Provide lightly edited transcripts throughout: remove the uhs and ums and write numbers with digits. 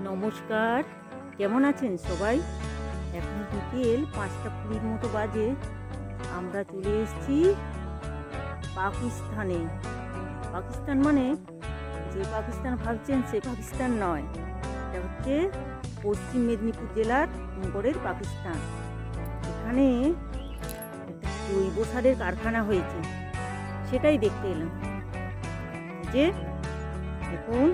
নমস্কার, কেমন আছেন সবাই? এখন বিকেল 5টা 20 মতো বাজে। আমরা চলে এসেছি পাকিস্তানে। পাকিস্তান মানে যে পাকিস্তান ভাবছেন সে পাকিস্তান নয়, এটা হচ্ছে পশ্চিম মেদিনীপুর জেলার নগরের পাকিস্তান। এখানে একটা জৈব সারের কারখানা হয়েছে, সেটাই দেখতে এলাম। যে দেখুন,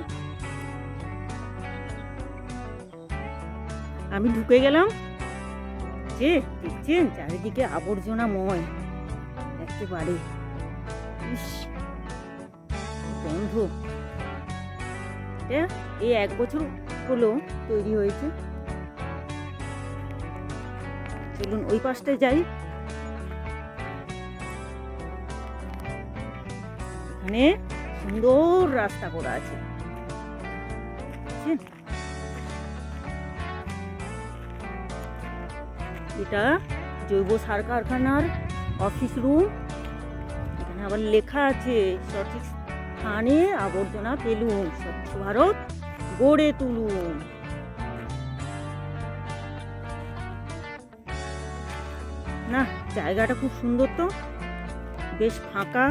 আমি ঢুকে গেলাম। যে দেখছেন চারিদিকে আবর্জনাময় একেবারে। ইস, গন্ধ। এই 1 বছর হলো তৈরি হয়েছে। চলুন ওই পাশটায় যাই। এখানে সুন্দর রাস্তা করা আছে, এটা জৈব সার কারখানার অফিস রুম। এখানে আবার লেখা আছে, সঠিক স্থানে আবর্জনা ফেলুন, স্বচ্ছ ভারত গড়ে তুলুন। না, জায়গাটা খুব সুন্দর তো, বেশ ফাঁকা,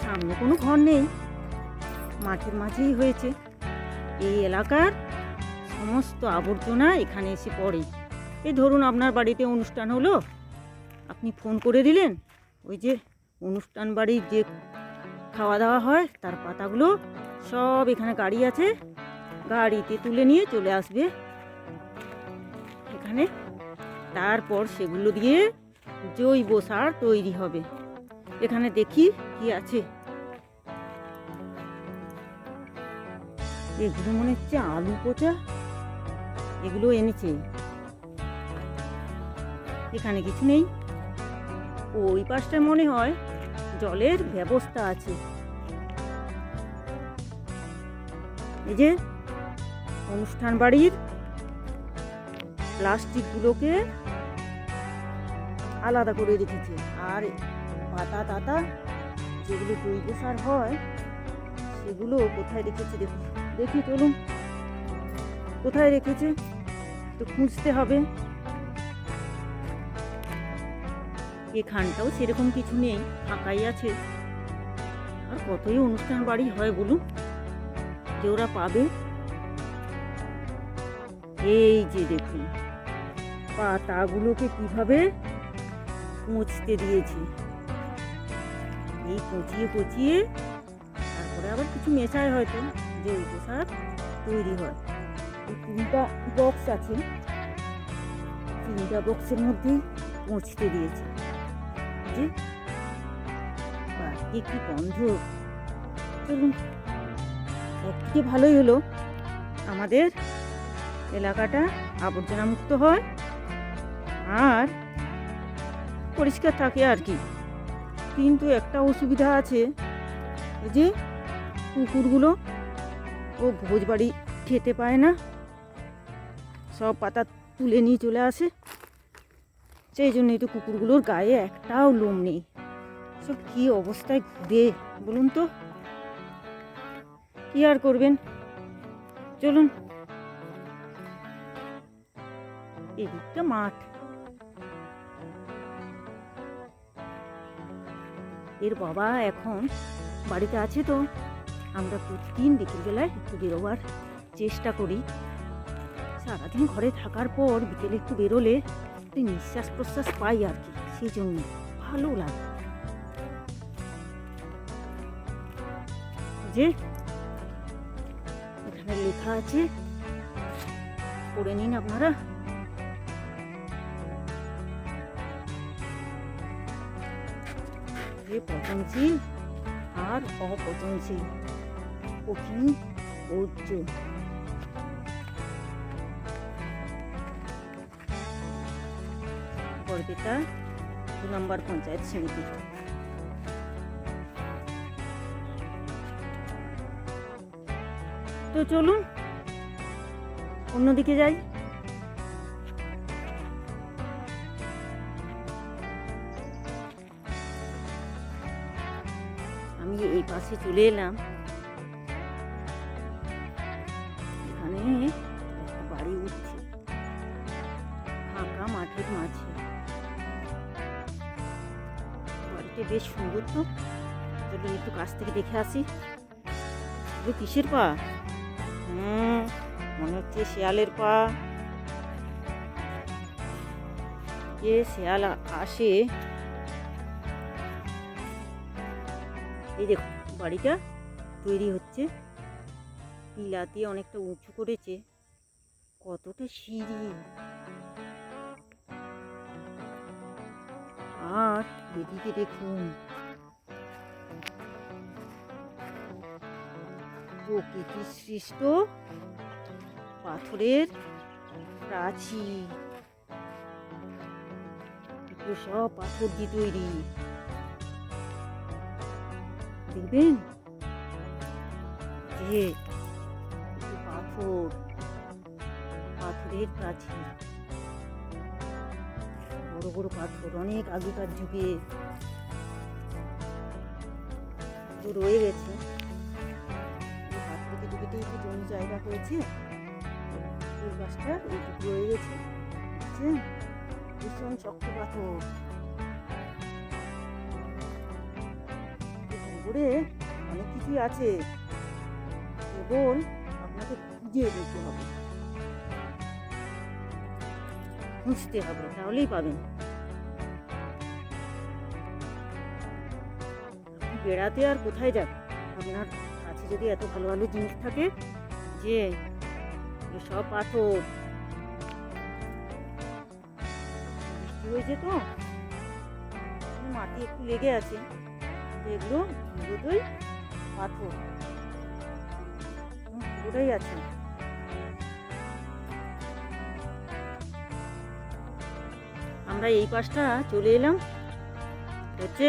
সামনে কোনো ঘর নেই, মাঠের মাঝেই হয়েছে। এই এলাকার সমস্ত আবর্জনা এখানে এসে পড়ে। এই ধরুন আপনার বাড়িতে অনুষ্ঠান হলো, আপনি ফোন করে দিলেন, ওই যে অনুষ্ঠান বাড়ির যে খাওয়া দাওয়া হয় তার পাতাগুলো সব এখানে গাড়ি আছে, গাড়িতে তুলে নিয়ে চলে আসবে এখানে। তারপর সেগুলো দিয়ে জৈব সার তৈরি হবে। এখানে দেখি কি আছে। এগুলো মনে হচ্ছে আলু পচা, এগুলো এনেছে। এখানে কিছু নেই। ওই পাশটায় মনে হয় জলের ব্যবস্থা আছে। এই যে অনুষ্ঠান বাড়ির প্লাস্টিকগুলোকে আলাদা করে রেখেছে, আর পাতা টাতা যেগুলো জৈব সার হয় সেগুলো কোথায় রেখেছে দেখুন। দেখি, চলুন কোথায় রেখেছে তো খুঁজতে হবে। এখানটাও সেরকম কিছু নেই, ফাঁকাই আছে। আর কতই অনুষ্ঠান বাড়ি হয় বলুন, যে ওরা পাবে। এই যে দেখুন, পাতাগুলোকে কিভাবে কুঁচতে দিয়েছি। এই কুচিয়ে কুচিয়ে তারপরে আবার কিছু মেশায়, হয়তো জৈব সার তৈরি হয়। এই 3টা বক্স আছে, 3টা বক্সের মধ্যেই মুছতে দিয়েছে। যে কি গন্ধ! চলুন, একদিকে ভালোই হলো, আমাদের এলাকাটা আবর্জনা মুক্ত হয় আর পরিষ্কার থাকে আর কি। কিন্তু একটা অসুবিধা আছে, এই যে কুকুরগুলো ও ভোজ বাড়ি খেতে পায় না, সব পাতা তুলে নিয়ে চলে আসে। সেই জন্যই তো কুকুরগুলোর গায়ে একটাও লোম নেই। সব কি অবস্থায় ঘুরে বলুন তো, কি আর করবেন। চলুন, এদিকটা মাঠ। এর বাবা এখন বাড়িতে আছে, তো আমরা প্রতিদিন বিকেলবেলায় একটু বেরোবার চেষ্টা করি। সারাদিন ঘরে থাকার পর বিকেলে একটু বেরোলে নিঃশ্বাস প্রশ্বাস পাই আর কি, সেই জন্য ভালো লাগে। যে এখানে লেখা আছে, পড়ে নিন আপনারা। যে পচনশীল আর অপচনশীল কঠিন বর্জ্য। বরপেটা 2 নম্বর পঞ্চায়েত সমিতি। তো চলুন অন্যদিকে যাই। আমি এই পাশে চলে এলাম। এখানে ঠিক মাঝে। বাড়িটা বেশ সুন্দর তো, চলুন একটু কাছ থেকে দেখে আসি। এগুলো কিসের পা? মনে হচ্ছে শেয়ালের পা। যে শেয়াল আসে। এই দেখো বাড়িটা তৈরি হচ্ছে, পিলা দিয়ে অনেকটা উঁচু করেছে, কতটা সিঁড়ি। আর এদিকে দেখুন প্রকৃতির সৃষ্ট পাথরের প্রাচীর, এগুলো সব পাথর দিয়ে তৈরি। দেখবেন যে পাথরের প্রাচীর, বড় বড় পাথর, অনেক আগেকার যুগে রয়ে গেছে। পাথর কেটে কেটে একটু জমি জায়গা হয়েছে, এই গাছটা এইটুকু রয়ে গেছে। বুঝছেন, ভীষণ শক্ত পাথর। করে অনেক কিছুই আছে, কেবল আপনাকে খুঁজে নিতে হবে, খুঁজতে হবে, তাহলেই পাবেন। বেড়াতে আর কোথায় যাবেন? আপনার কাছে যদি এত ভালো ভালো জিনিস থাকে, যে সব পাথর, বৃষ্টি হয়েছে তো মাটি একটু লেগে আছে, এগুলো দুটোই পাথর, পুরোটাই আছে। আমরা এই পাশটা চলে এলাম, হচ্ছে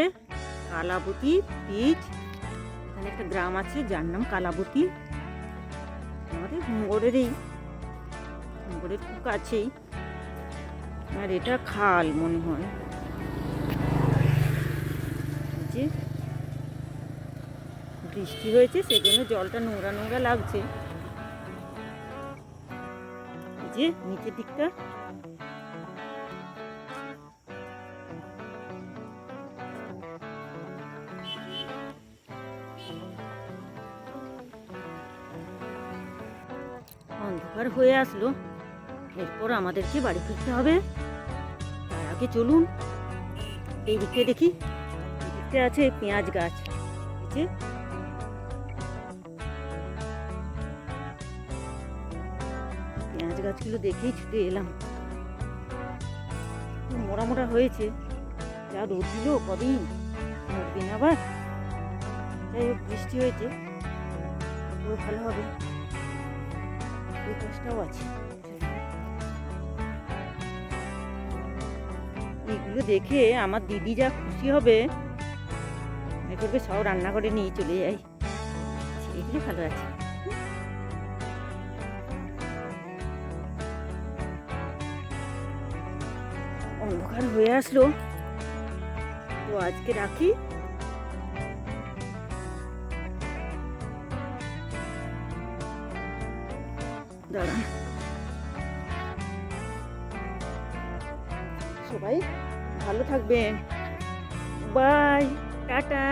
কালাবতী বীচ। এখানে একটা গ্রাম আছে যার নাম কালাবতী, আমাদের হোমগড়ের খুব কাছেই। আর এটা খাল মনে হয়, যে বৃষ্টি হয়েছে সেজন্য জলটা নোংরা নোংরা লাগছে। যে নিচের দিকটা অন্ধকার হয়ে আসলো, এরপর আমাদেরকে বাড়ি ফিরতে হবে। তার আগে চলুন এই দিকে দেখি, এই দিকটা আছে পেঁয়াজ গাছ। যে পেঁয়াজ গাছগুলো দেখেই ছুটে এলাম। মোড়া মোড়া হয়েছে, যা রোদ দিল কদিন, মরবে না আবার। যাই হোক, বৃষ্টি হয়েছে, পুরো ভালো হবে। এই গাছটাও আছে, এগুলো দেখে আমার দিদি যা খুশি হবে, মনে করবে সব রান্নাঘরে নিয়ে চলে যাই। এগুলো ভালো আছে। অন্ধকার হয়ে আসলো, তো আজকে রাখি। দাঁড়ান, সবাই ভালো থাকবেন, বাই, টাটা।